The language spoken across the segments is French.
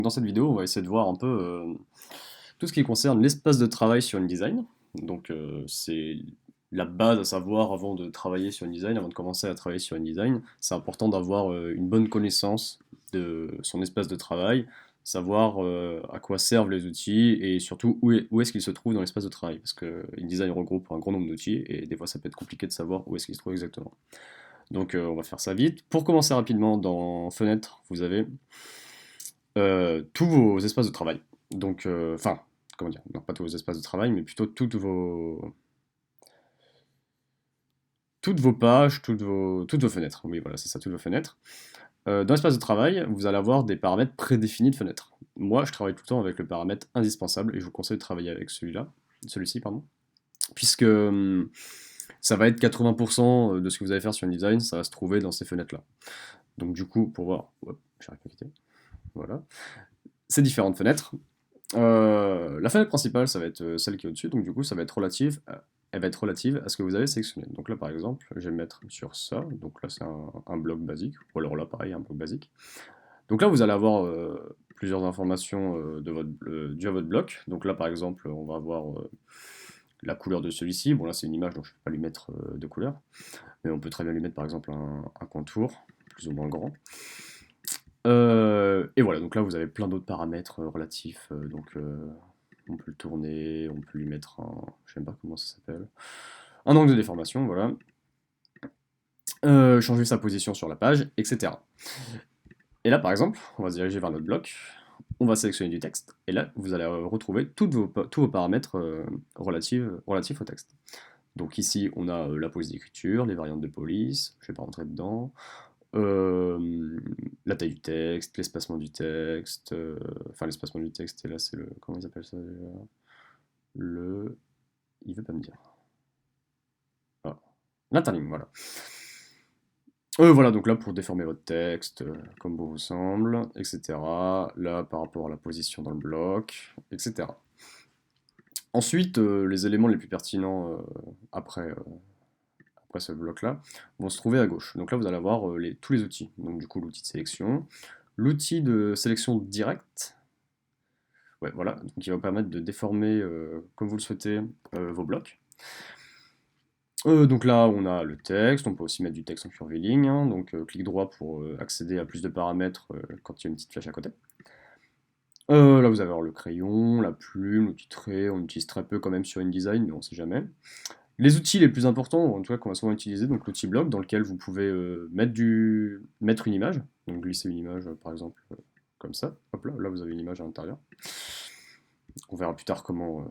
Dans cette vidéo, on va essayer de voir un peu tout ce qui concerne l'espace de travail sur InDesign. Donc, c'est la base à savoir avant de travailler sur InDesign, avant de commencer à travailler sur InDesign. C'est important d'avoir une bonne connaissance de son espace de travail, savoir à quoi servent les outils et surtout où est-ce qu'ils se trouvent dans l'espace de travail. Parce que InDesign regroupe un grand nombre d'outils et des fois ça peut être compliqué de savoir où est-ce qu'ils se trouvent exactement. Donc, on va faire ça vite. Pour commencer rapidement, dans Fenêtre, vous avez tous vos espaces de travail. Donc, enfin, comment dire, non pas tous vos espaces de travail, mais plutôt toutes vos pages, toutes vos fenêtres. Oui, voilà, c'est ça, toutes vos fenêtres. Dans l'espace de travail, vous allez avoir des paramètres prédéfinis de fenêtres. Moi, je travaille tout le temps avec le paramètre indispensable et je vous conseille de travailler avec celui-ci, pardon, puisque ça va être 80% de ce que vous allez faire sur InDesign, ça va se trouver dans ces fenêtres-là. Donc, du coup, pour voir, hop, j'arrive pas à quitter, voilà, ces différentes fenêtres. La fenêtre principale, ça va être celle qui est au-dessus, donc du coup, ça va être elle va être relative à ce que vous avez sélectionné. Donc là, par exemple, je vais me mettre sur ça, donc là, c'est un bloc basique, ou alors là, pareil, un bloc basique. Donc là, vous allez avoir plusieurs informations dues à votre bloc. Donc là, par exemple, on va avoir la couleur de celui-ci. Bon, là, c'est une image, donc je ne vais pas lui mettre de couleur, mais on peut très bien lui mettre, par exemple, un contour, plus ou moins grand. Et voilà, donc là vous avez plein d'autres paramètres relatifs, on peut le tourner, on peut lui mettre je sais même pas comment ça s'appelle, un angle de déformation, voilà, changer sa position sur la page, etc. Et là par exemple, on va se diriger vers notre bloc, on va sélectionner du texte, et là vous allez retrouver tous vos paramètres relatifs au texte. Donc ici on a la police d'écriture, les variantes de police, je vais pas rentrer dedans, la taille du texte, l'espacement du texte, enfin l'espacement du texte, et là c'est comment ils appellent ça déjà? Le... Il veut pas me dire. Ah. L'interligne, voilà. Voilà, donc là pour déformer votre texte, comme bon vous semble, etc. Là par rapport à la position dans le bloc, etc. Ensuite, les éléments les plus pertinents après ce bloc-là, vont se trouver à gauche. Donc là, vous allez avoir tous les outils. Donc du coup, l'outil de sélection, l'outil de sélection directe, ouais, voilà, donc qui va vous permettre de déformer comme vous le souhaitez vos blocs. Donc là, on a le texte, on peut aussi mettre du texte en curviligne, hein, donc clic droit pour accéder à plus de paramètres quand il y a une petite flèche à côté. Là, vous allez avoir le crayon, la plume, l'outil trait, on utilise très peu quand même sur InDesign, mais on sait jamais. Les outils les plus importants, en tout cas qu'on va souvent utiliser, donc l'outil bloc dans lequel vous pouvez mettre une image, donc glisser une image par exemple comme ça, hop là, là vous avez une image à l'intérieur. On verra plus tard comment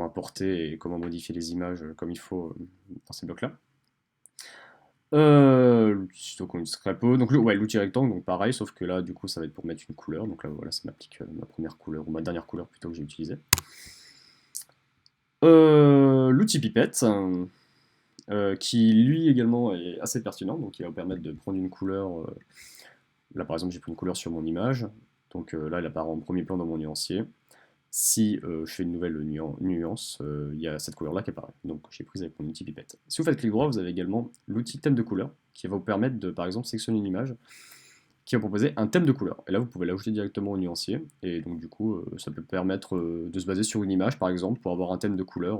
importer et comment modifier les images comme il faut dans ces blocs-là. L'outil stock on utilise très peu, donc ouais, l'outil rectangle, donc pareil, sauf que là du coup ça va être pour mettre une couleur, donc là voilà ça m'applique ma première couleur, ou ma dernière couleur plutôt que j'ai utilisée. L'outil pipette, qui lui également est assez pertinent, donc il va vous permettre de prendre une couleur. Là par exemple j'ai pris une couleur sur mon image, donc là elle apparaît en premier plan dans mon nuancier. Si je fais une nouvelle nuance, il y a cette couleur là qui apparaît. Donc j'ai prise avec mon outil pipette. Si vous faites clic droit, vous avez également l'outil thème de couleur qui va vous permettre de par exemple sélectionner une image qui va proposer un thème de couleur. Et là vous pouvez l'ajouter directement au nuancier. Et donc du coup ça peut permettre de se baser sur une image par exemple pour avoir un thème de couleur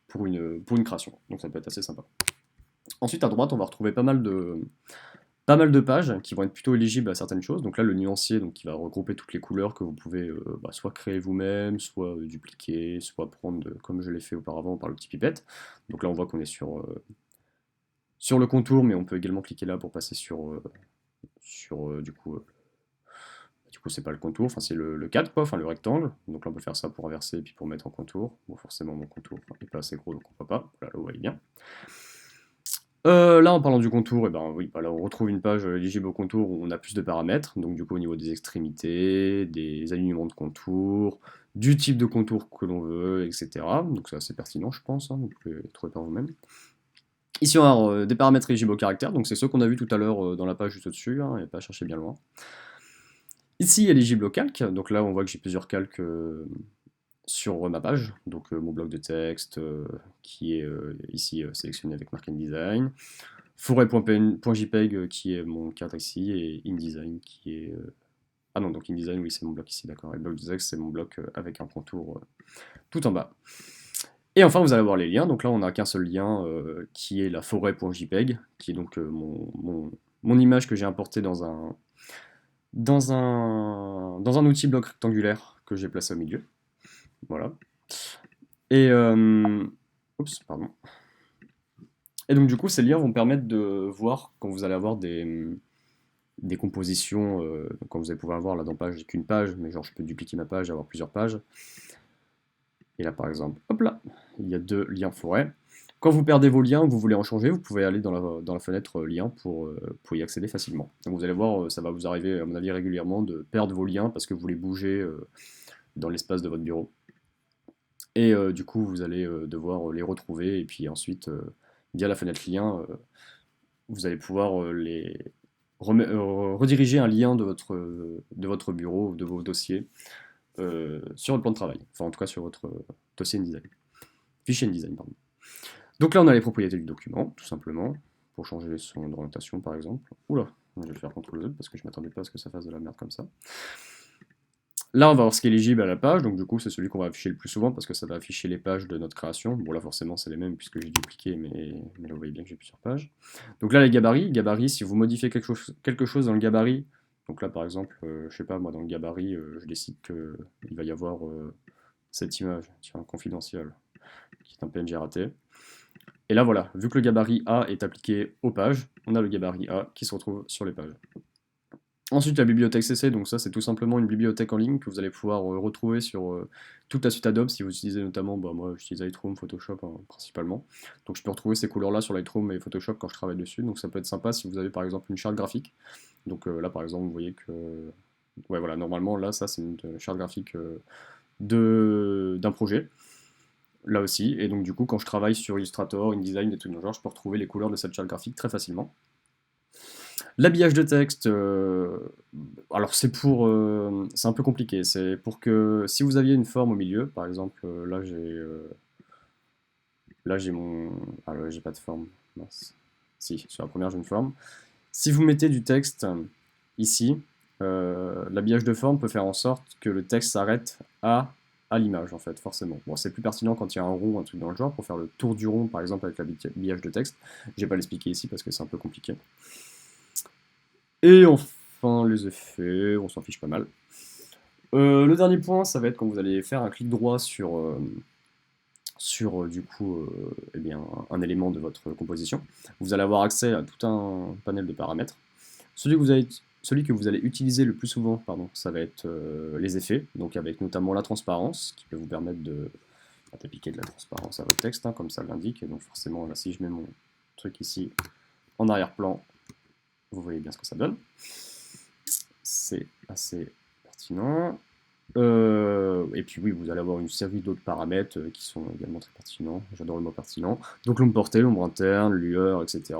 pour une création. Donc ça peut être assez sympa. Ensuite, à droite, on va retrouver pas mal de pages qui vont être plutôt éligibles à certaines choses. Donc là, le nuancier donc, qui va regrouper toutes les couleurs que vous pouvez soit créer vous-même, soit dupliquer, soit prendre, comme je l'ai fait auparavant, par le petit pipette. Donc là, on voit qu'on est sur le contour, mais on peut également cliquer là pour passer sur du coup, c'est pas le contour, enfin c'est le cadre, quoi, enfin le rectangle. Donc là, on peut faire ça pour inverser et puis pour mettre en contour. Bon, forcément, mon contour n'est pas assez gros, donc on voit pas. Voilà, là, vous voyez bien. Là, en parlant du contour, et ben oui, voilà, on retrouve une page éligible au contour où on a plus de paramètres. Donc du coup, au niveau des extrémités, des alignements de contours, du type de contour que l'on veut, etc. Donc c'est assez pertinent, je pense, hein, vous pouvez le trouver par vous-même. Ici, on a des paramètres éligibles au caractère, donc c'est ceux qu'on a vu tout à l'heure dans la page juste au-dessus, hein, et pas chercher bien loin. Ici, éligible au calque, donc là, on voit que j'ai plusieurs calques sur ma page, donc mon bloc de texte qui est ici sélectionné avec Mark Design, forêt.jpg qui est mon cadre ici, et InDesign qui est Ah non, donc InDesign, oui, c'est mon bloc ici, d'accord. Et bloc de texte, c'est mon bloc avec un contour tout en bas. Et enfin, vous allez avoir les liens. Donc là, on n'a qu'un seul lien qui est la forêt.jpg, qui est donc mon image que j'ai importée dans un outil bloc rectangulaire que j'ai placé au milieu. Voilà. Et, oups, pardon. Et donc, du coup, ces liens vont permettre de voir quand vous allez avoir des compositions, quand vous allez pouvoir voir là dans page, j'ai qu'une page, mais genre je peux dupliquer ma page, avoir plusieurs pages. Et là, par exemple, hop là, il y a 2 liens forêt. Quand vous perdez vos liens, que vous voulez en changer, vous pouvez aller dans la fenêtre liens pour y accéder facilement. Donc vous allez voir, ça va vous arriver, à mon avis, régulièrement de perdre vos liens parce que vous les bougez dans l'espace de votre bureau. Et du coup, vous allez devoir les retrouver, et puis ensuite, via la fenêtre liens, vous allez pouvoir rediriger un lien de votre bureau, de vos dossiers, sur le plan de travail. Enfin, en tout cas, sur votre dossier InDesign. Fichier InDesign, pardon. Donc là, on a les propriétés du document, tout simplement, pour changer son orientation, par exemple. Oula, je vais faire CTRL-Z parce que je ne m'attendais pas à ce que ça fasse de la merde comme ça. Là, on va voir ce qui est éligible à la page, donc du coup, c'est celui qu'on va afficher le plus souvent parce que ça va afficher les pages de notre création. Bon, là, forcément, c'est les mêmes puisque j'ai dupliqué, mais là, vous voyez bien que j'ai plusieurs pages. Donc là, les gabarits. Gabarits, si vous modifiez quelque chose dans le gabarit, donc là, par exemple, je sais pas, moi, dans le gabarit, je décide qu'il va y avoir cette image, tiens, confidentielle, qui est un PNG raté. Et là, voilà, vu que le gabarit A est appliqué aux pages, on a le gabarit A qui se retrouve sur les pages. Ensuite, la bibliothèque CC, donc ça c'est tout simplement une bibliothèque en ligne que vous allez pouvoir retrouver sur toute la suite Adobe si vous utilisez notamment, bah, moi j'utilise Lightroom, Photoshop hein, principalement. Donc je peux retrouver ces couleurs-là sur Lightroom et Photoshop quand je travaille dessus, donc ça peut être sympa si vous avez par exemple une charte graphique. Donc là par exemple vous voyez que, ouais voilà, normalement là ça c'est une charte graphique d'un projet. Là aussi, et donc du coup quand je travaille sur Illustrator, InDesign, des trucs dans le genre, je peux retrouver les couleurs de cette charte graphique très facilement. L'habillage de texte, alors c'est un peu compliqué. C'est pour que si vous aviez une forme au milieu, par exemple, là j'ai mon, ah là, j'ai pas de forme. Mince. Si, sur la première j'ai une forme. Si vous mettez du texte ici, l'habillage de forme peut faire en sorte que le texte s'arrête à l'image en fait, forcément. Bon, c'est plus pertinent quand il y a un rond, un truc dans le genre, pour faire le tour du rond, par exemple avec l'habillage de texte. Je vais pas l'expliquer ici parce que c'est un peu compliqué. Et enfin, les effets, on s'en fiche pas mal. Le dernier point, ça va être quand vous allez faire un clic droit sur du coup, eh bien, un élément de votre composition. Vous allez avoir accès à tout un panel de paramètres. Celui que vous allez utiliser le plus souvent, pardon, ça va être les effets, donc avec notamment la transparence, qui peut vous permettre d'appliquer de la transparence à votre texte, hein, comme ça l'indique. Et donc forcément, là, si je mets mon truc ici en arrière-plan, vous voyez bien ce que ça donne. C'est assez pertinent. Et puis oui, vous allez avoir une série d'autres paramètres qui sont également très pertinents. J'adore le mot pertinent. Donc l'ombre portée, l'ombre interne, lueur, etc.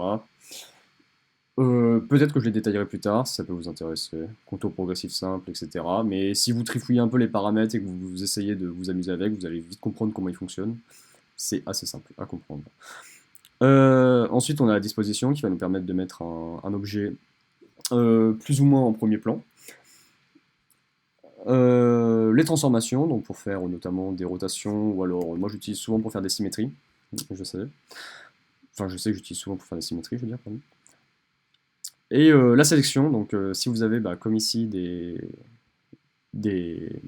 Peut-être que je les détaillerai plus tard, si ça peut vous intéresser. Contour progressif simple, etc. Mais si vous trifouillez un peu les paramètres et que vous essayez de vous amuser avec, vous allez vite comprendre comment ils fonctionnent. C'est assez simple à comprendre. Ensuite, on a la disposition qui va nous permettre de mettre un objet plus ou moins en premier plan. Les transformations, donc pour faire notamment des rotations, ou alors moi j'utilise souvent pour faire des symétries, je sais. Enfin, je sais que j'utilise souvent pour faire des symétries, je veux dire, pardon. Et la sélection, donc si vous avez, comme ici, une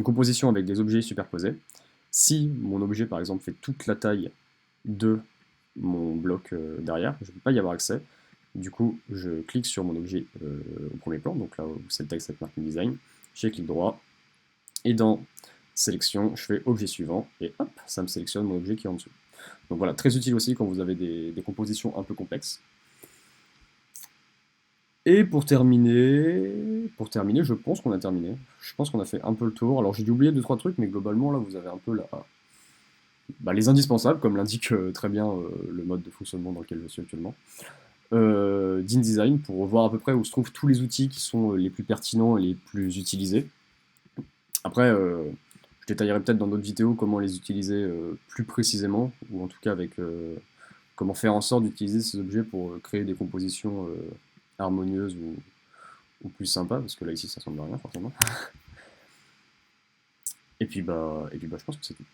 composition avec des objets superposés, si mon objet par exemple fait toute la taille de mon bloc derrière, je ne peux pas y avoir accès. Du coup, je clique sur mon objet au premier plan, donc là où c'est le texte avec marque InDesign, j'ai clic droit, et dans sélection, je fais objet suivant, et hop, ça me sélectionne mon objet qui est en dessous. Donc voilà, très utile aussi quand vous avez des compositions un peu complexes. Et pour terminer, je pense qu'on a terminé. Je pense qu'on a fait un peu le tour. Alors j'ai dû oublier 2-3 trucs, mais globalement là vous avez un peu les indispensables, comme l'indique très bien le mode de fonctionnement dans lequel je suis actuellement, d'InDesign, pour voir à peu près où se trouvent tous les outils qui sont les plus pertinents et les plus utilisés. Après, je détaillerai peut-être dans d'autres vidéos comment les utiliser plus précisément, ou en tout cas avec comment faire en sorte d'utiliser ces objets pour créer des compositions harmonieuses ou plus sympa, parce que là ici ça ressemble à rien forcément. Et puis bah je pense que c'est tout.